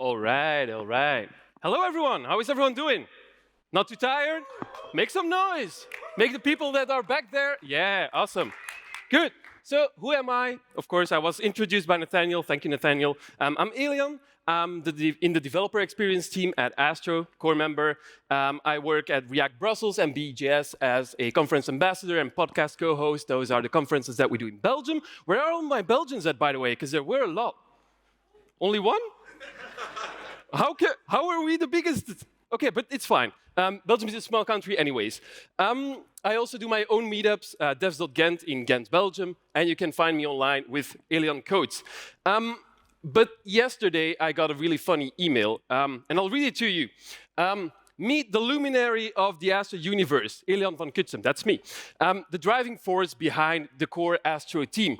All right, all right. Hello, everyone. How is everyone doing? Not too tired? Make some noise. Make the people that are back there. Yeah, awesome. Good. So, who am I? Of course, I was introduced by Nathaniel. Thank you, Nathaniel. I'm Elian. I'm in the developer experience team at Astro, core member. I work at React Brussels and BJS as a conference ambassador and podcast co-host. Those are the conferences that we do in Belgium. Where are all my Belgians at, by the way? Because there were a lot. Only one? How are we the biggest? Okay, but it's fine. Belgium is a small country anyways. I also do my own meetups, devs.gent in Ghent, Belgium, and you can find me online with Elian Codes. But yesterday I got a really funny email, and I'll read it to you. Meet the luminary of the Astro universe, Elian Van Cutsem, that's me. The driving force behind the core Astro team.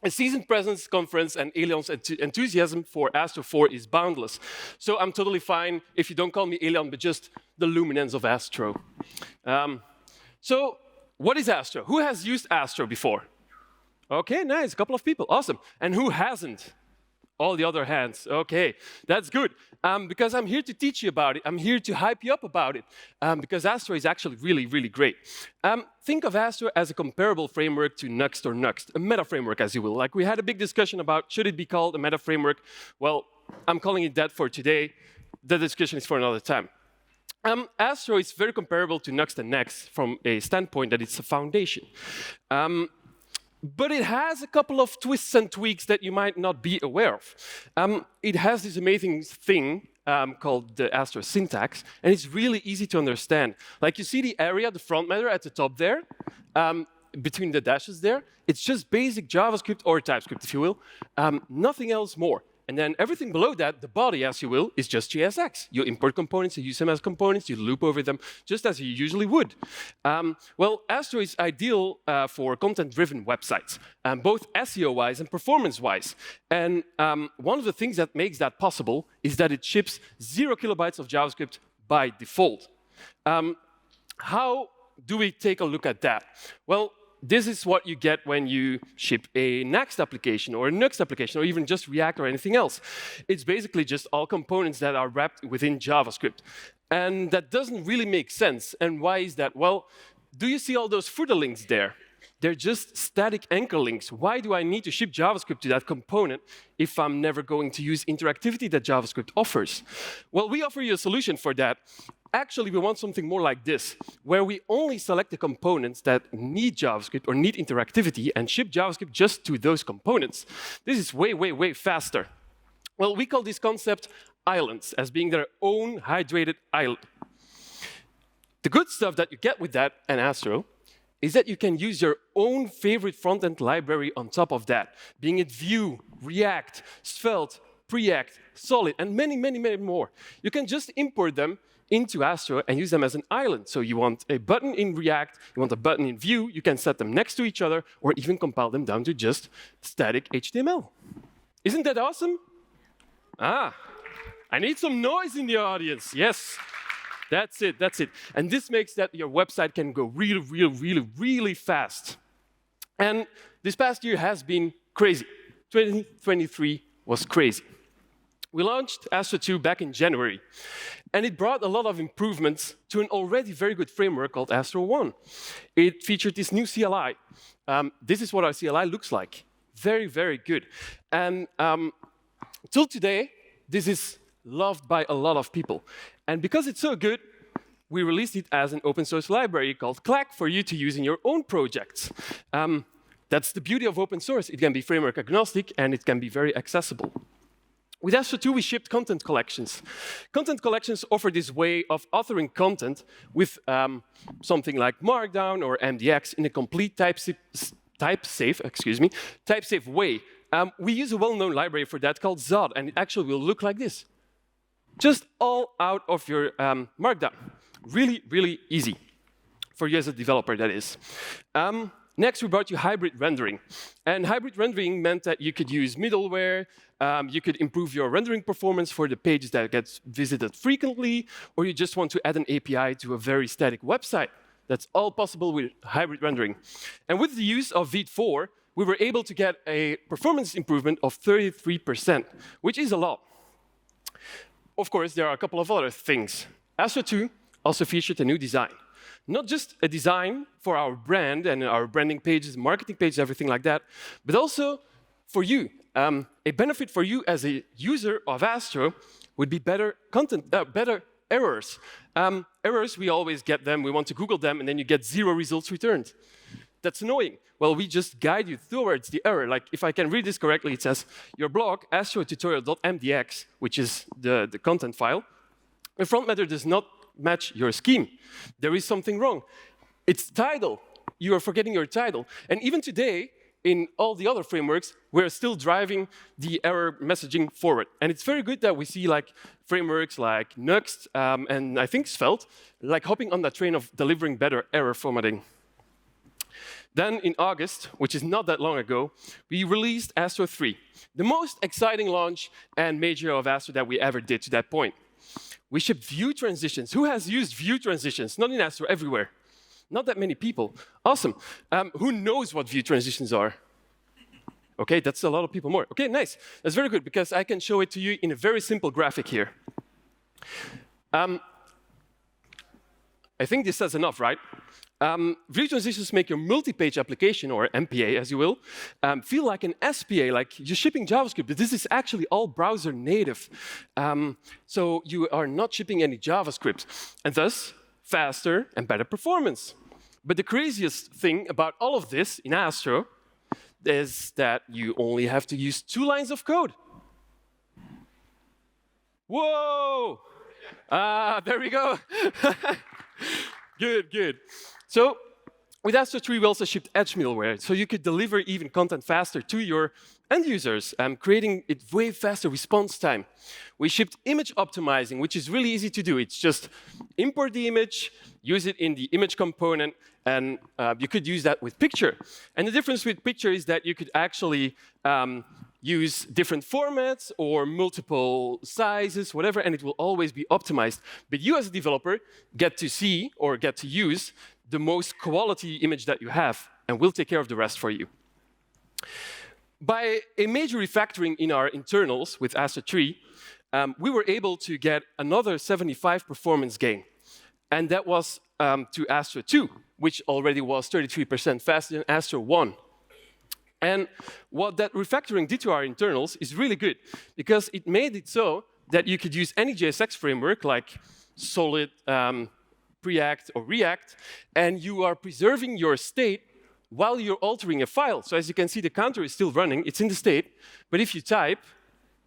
A seasoned presence, conference, and Elian's enthusiasm for Astro 4 is boundless. So I'm totally fine if you don't call me Elian, but just the luminance of Astro. So what is Astro? Who has used Astro before? Okay, nice, a couple of people, awesome. And who hasn't? All the other hands. Okay, that's good. Because I'm here to teach you about it. I'm here to hype you up about it. Because Astro is actually really, really great. Think of Astro as a comparable framework to Nuxt or Nuxt, a meta framework, as you will. Like we had a big discussion about should it be called a meta framework. Well, I'm calling it that for today. The discussion is for another time. Astro is very comparable to Nuxt and Next from a standpoint that it's a foundation. But it has a couple of twists and tweaks that you might not be aware of. It has this amazing thing called the Astro syntax, and it's really easy to understand. Like you see the area, the front matter at the top there, between the dashes there. It's just basic JavaScript or TypeScript, if you will. Nothing else more. And then everything below that, the body, as you will, is just JSX. You import components, you use them as components, you loop over them, just as you usually would. Well, Astro is ideal for content-driven websites, both SEO-wise and performance-wise. And one of the things that makes that possible is that it ships 0 kilobytes of JavaScript by default. How do we take a look at that? Well, this is what you get when you ship a Next application or a Nuxt application or even just React or anything else. It's basically just all components that are wrapped within JavaScript. And that doesn't really make sense. And why is that? Well, do you see all those footer links there? They're just static anchor links. Why do I need to ship JavaScript to that component if I'm never going to use interactivity that JavaScript offers? Well, we offer you a solution for that. Actually, we want something more like this, where we only select the components that need JavaScript or need interactivity and ship JavaScript just to those components. This is way, way, way faster. Well, we call this concept islands, as being their own hydrated island. The good stuff that you get with that and Astro is that you can use your own favorite front-end library on top of that, being it Vue, React, Svelte, Preact, Solid, and many, many, many more. You can just import them into Astro and use them as an island. So you want a button in React, you want a button in Vue, you can set them next to each other, or even compile them down to just static HTML. Isn't that awesome? Ah, I need some noise in the audience. Yes, that's it, that's it. And this makes that your website can go really, really, really, really fast. And this past year has been crazy. 2023 was crazy. We launched Astro 2 back in January, and it brought a lot of improvements to an already very good framework called Astro 1. It featured this new CLI. This is what our CLI looks like. Very, very good. And till today, this is loved by a lot of people. And because it's so good, we released it as an open source library called Clack for you to use in your own projects. That's the beauty of open source. It can be framework agnostic, and it can be very accessible. With Astro 2, we shipped content collections. Content collections offer this way of authoring content with something like Markdown or MDX in a complete type-safe way. We use a well-known library for that called Zod, and it actually will look like this. Just all out of your Markdown. Really, really easy for you as a developer, that is. Next, we brought you hybrid rendering. And hybrid rendering meant that you could use middleware, you could improve your rendering performance for the pages that get visited frequently, or you just want to add an API to a very static website. That's all possible with hybrid rendering. And with the use of V4, we were able to get a performance improvement of 33%, which is a lot. of course, there are a couple of other things. Astro 2 also featured a new design. Not just a design for our brand and our branding pages, marketing pages, everything like that, but also for you. A benefit for you as a user of Astro would be better content, better errors. Errors, we always get them, we want to Google them, and then you get 0 results returned. That's annoying. Well, we just guide you towards the error. Like, if I can read this correctly, it says, your blog, astrotutorial.mdx, which is the content file, the front matter does not match your scheme. There is something wrong. It's title. You are forgetting your title. And even today, in all the other frameworks, we're still driving the error messaging forward. And it's very good that we see like frameworks like Nuxt and I think Svelte, like hopping on that train of delivering better error formatting. Then in August, which is not that long ago, we released Astro 3, the most exciting launch and major of Astro that we ever did to that point. We shipped view transitions. Who has used view transitions? Not in Astro, everywhere. Not that many people. Awesome. Who knows what view transitions are? OK, that's a lot of people more. OK, nice. That's very good, because I can show it to you in a very simple graphic here. I think this says enough, right? View transitions make your multi-page application, or MPA, as you will, feel like an SPA, like you're shipping JavaScript, but this is actually all browser native. So you are not shipping any JavaScript, and thus faster and better performance. But the craziest thing about all of this in Astro is that you only have to use 2 lines of code. Whoa! There we go. Good, good. So with Astro 3, we also shipped edge middleware, so you could deliver even content faster to your end users, creating it way faster response time. We shipped image optimizing, which is really easy to do. It's just import the image, use it in the image component, and you could use that with picture. And the difference with picture is that you could actually use different formats or multiple sizes, whatever, and it will always be optimized. But you as a developer get to see or get to use the most quality image that you have, and we'll take care of the rest for you. By a major refactoring in our internals with Astro 3, we were able to get another 75 performance gain. And that was to Astro 2, which already was 33% faster than Astro 1. And what that refactoring did to our internals is really good, because it made it so that you could use any JSX framework like Solid, Preact, or React, and you are preserving your state while you're altering a file. So as you can see, the counter is still running, it's in the state, but if you type,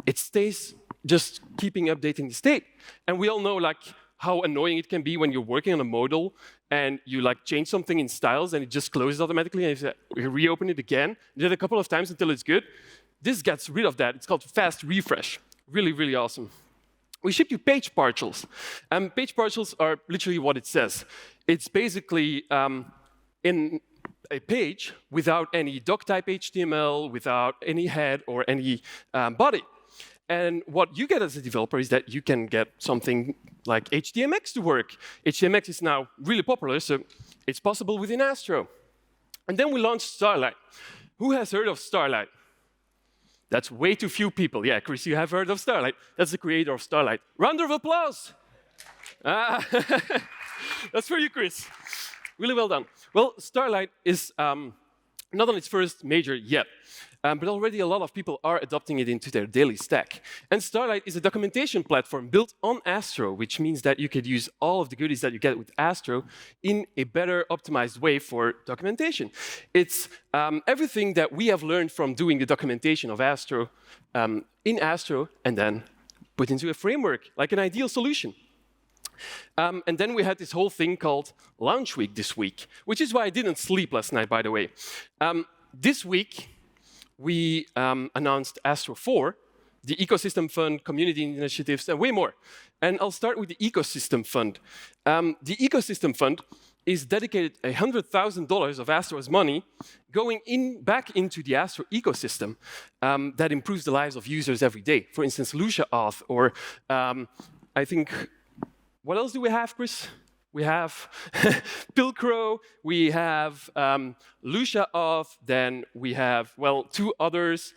it stays just keeping updating the state. And we all know like how annoying it can be when you're working on a modal and you like change something in styles and it just closes automatically, and you reopen it again, do it a couple of times until it's good. This gets rid of that. It's called fast refresh. Really, really awesome. We ship you page partials. Page partials are literally what it says. It's basically in a page without any doc type HTML, without any head or any body. And what you get as a developer is that you can get something like HTMX to work. HTMX is now really popular, so it's possible within Astro. And then we launched Starlight. Who has heard of Starlight? That's way too few people. Yeah, Chris, you have heard of Starlight. That's the creator of Starlight. Round of applause. That's for you, Chris. Really well done. Well, Starlight is not on its first major yet, but already a lot of people are adopting it into their daily stack. And Starlight is a documentation platform built on Astro, which means that you could use all of the goodies that you get with Astro in a better optimized way for documentation. It's everything that we have learned from doing the documentation of Astro in Astro and then put into a framework, like an ideal solution. And then we had this whole thing called Launch Week this week, which is why I didn't sleep last night, by the way. This week, we announced Astro 4, the Ecosystem Fund, community initiatives, and way more. And I'll start with the Ecosystem Fund. The Ecosystem Fund is dedicated $100,000 of Astro's money going back into the Astro ecosystem that improves the lives of users every day. For instance, Lucia Auth, or I think, what else do we have, Chris? We have Pilcrow, we have Lucia Auth, then we have, well, 2 others.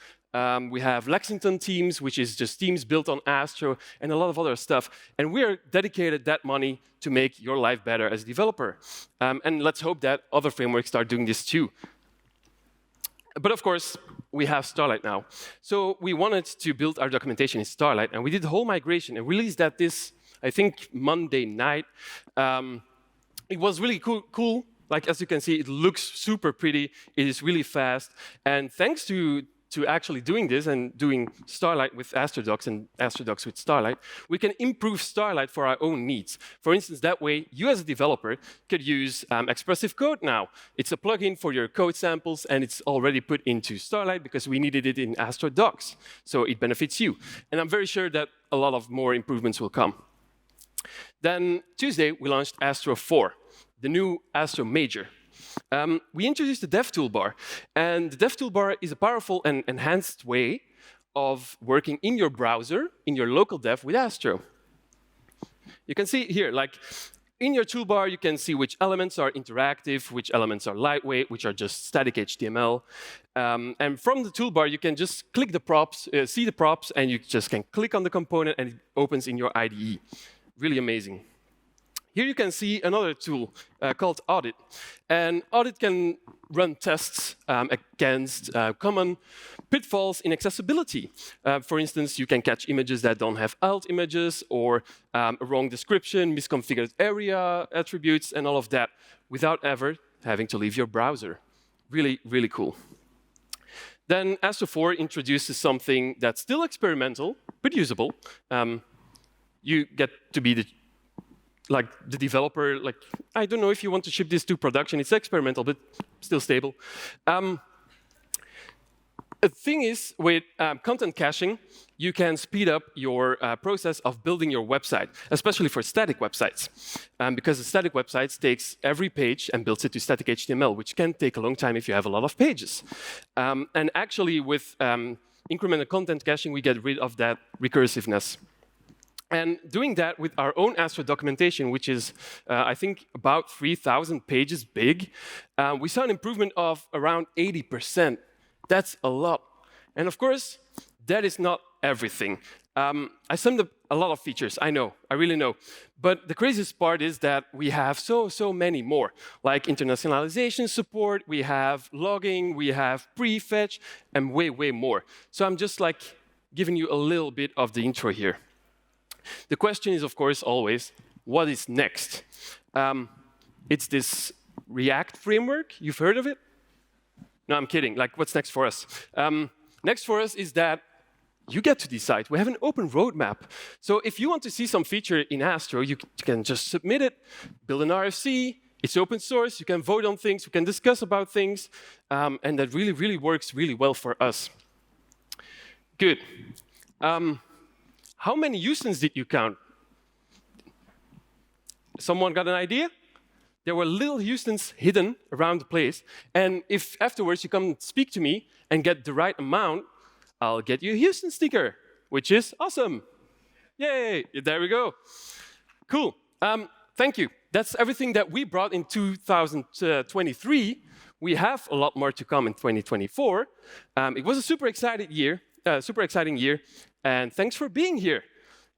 We have Lexington Teams, which is just teams built on Astro, and a lot of other stuff. And we are dedicated that money to make your life better as a developer. And let's hope that other frameworks start doing this too. But of course, we have Starlight now. So we wanted to build our documentation in Starlight, and we did the whole migration and released that this, I think, Monday night. It was really cool. Like, as you can see, it looks super pretty. It is really fast. And thanks to actually doing this and doing Starlight with AstroDocs and AstroDocs with Starlight, we can improve Starlight for our own needs. For instance, that way, you as a developer could use expressive code now. It's a plugin for your code samples, and it's already put into Starlight because we needed it in AstroDocs. So it benefits you. And I'm very sure that a lot of more improvements will come. Then Tuesday, we launched Astro 4, the new Astro Major. We introduced the Dev Toolbar, and the Dev Toolbar is a powerful and enhanced way of working in your browser, in your local dev with Astro. You can see here, like, in your toolbar, you can see which elements are interactive, which elements are lightweight, which are just static HTML. And from the toolbar, you can just click the props, see the props, and you just can click on the component, and it opens in your IDE. Really amazing. Here you can see another tool called Audit. And Audit can run tests against common pitfalls in accessibility. For instance, you can catch images that don't have alt images, or a wrong description, misconfigured area attributes, and all of that, without ever having to leave your browser. Really, really cool. Then Astro 4 introduces something that's still experimental, but usable. You get to be the developer. Like, I don't know if you want to ship this to production. It's experimental, but still stable. The thing is, with content caching, you can speed up your process of building your website, especially for static websites. Because the static websites takes every page and builds it to static HTML, which can take a long time if you have a lot of pages. And actually, with incremental content caching, we get rid of that recursiveness. And doing that with our own Astro documentation, which is, I think, about 3,000 pages big, we saw an improvement of around 80%. That's a lot. And of course, that is not everything. I summed up a lot of features, I know, I really know. But the craziest part is that we have so many more, like internationalization support, we have logging, we have prefetch, and way more. So I'm just like giving you a little bit of the intro here. The question is, of course, always, what is next? It's this React framework. You've heard of it? No, I'm kidding. Like, what's next for us? Next for us is that you get to decide. We have an open roadmap. So if you want to see some feature in Astro, you can just submit it, build an RFC. It's open source. You can vote on things. We can discuss about things. And that really works really well for us. Good. How many Houstons did you count? Someone got an idea? There were little Houstons hidden around the place. And if afterwards you come speak to me and get the right amount, I'll get you a Houston sticker, which is awesome. Yay, there we go. Cool. Thank you. That's everything that we brought in 2023. We have a lot more to come in 2024. It was a super exciting year. And thanks for being here.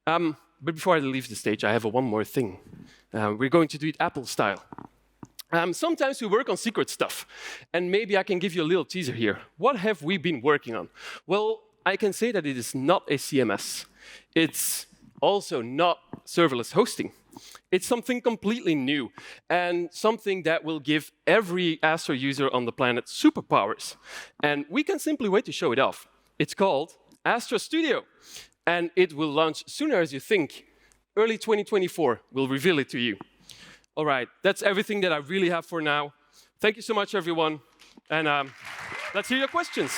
But before I leave the stage, I have one more thing. We're going to do it Apple style. Sometimes we work on secret stuff, and maybe I can give you a little teaser here. What have we been working on? Well, I can say that it is not a CMS. It's also not serverless hosting. It's something completely new, and something that will give every Astro user on the planet superpowers. And we can simply wait to show it off. It's called Astro Studio, and it will launch sooner as you think. Early 2024, we'll reveal it to you. All right, that's everything that I really have for now. Thank you so much, everyone, and let's hear your questions.